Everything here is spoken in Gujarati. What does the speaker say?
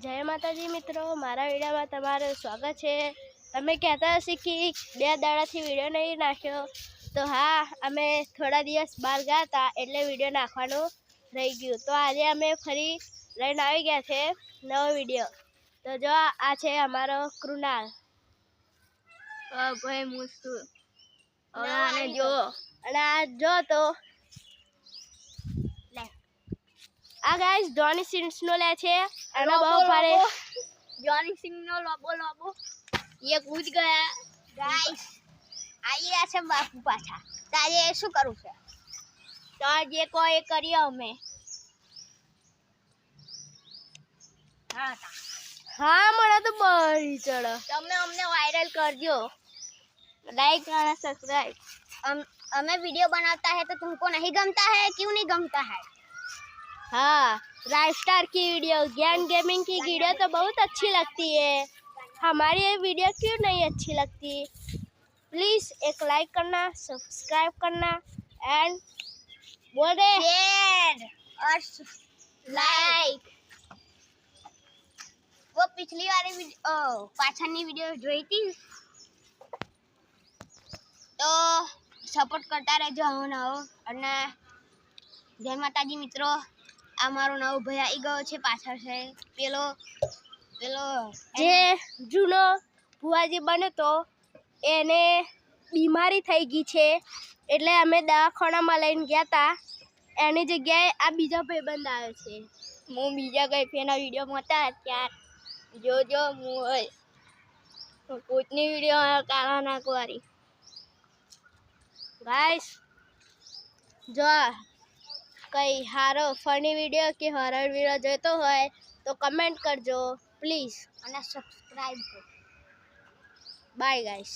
જય માતાજી મિત્રો, મારા વિડીયોમાં તમારું સ્વાગત છે। તમે કહેતા હશે કે 2 દાડાથી વિડીયો નહીં નાખ્યો, તો હા, અમે થોડા દિવસ બહાર ગયા હતા એટલે વિડીયો નાખવાનું રહી ગયું। તો આજે અમે ફરી લઈને આવી ગયા છે નવો વિડીયો। તો જો આ છે અમારો કૃણાલ। ભાઈ હું છું અને જો આ જો તો આ ગાઈસ જોની સિન્સ નો લે છે અને બહુ ફારે જોની સિંહ નો લોબો ये कूद गया गाइस आइए ऐसे बापू पाछा ताजे શું કરું છે તો જે કોઈ કર્યો અમે हाँ મને તો બળી ચડે। તમે અમને વાયरल करજો लाइक और सब्सक्राइब। हमें वीडियो बनाता है तो तुमको नहीं गमता है, क्यों नहीं गमता है? हाँ, राइस्टार की वीडियो ज्ञान गेमिंग की वीडियो तो बहुत अच्छी लगती है। हमारी ये वीडियो क्यों नहीं अच्छी लगती? प्लीज़ एक लाइक करना, सब्सक्राइब करना एंड बोल दे शेयर और लाइक। वो पिछली वाली पाछळની वीडियो જોઈ હતી તો સપોર્ટ કરતા રહેજો આવો અને જય માતાજી મિત્રો। આ મારો નવો ભાઈ આવી ગયો છે પાછળ છે પેલો જે જૂનો ભુવાજી બને તો એને બીમારી થઈ ગઈ છે એટલે અમે દવાખાનામાં લઈને ગયા હતા। એની જગ્યાએ આ બીજા ભાઈબંધ આવ્યો છે। હું બીજા કઈ ફેના વિડીયોમાં હતા ત્યાર જો હું કોઈની વિડીયો કાળા નાખવારી ગાઈસ જો કઈ સારો ફની વિડીયો કે હોરર વિડીયો જોઈતો હોય તો કમેન્ટ કરજો પ્લીઝ અને સબસ્ક્રાઇબ કરો। Bye guys.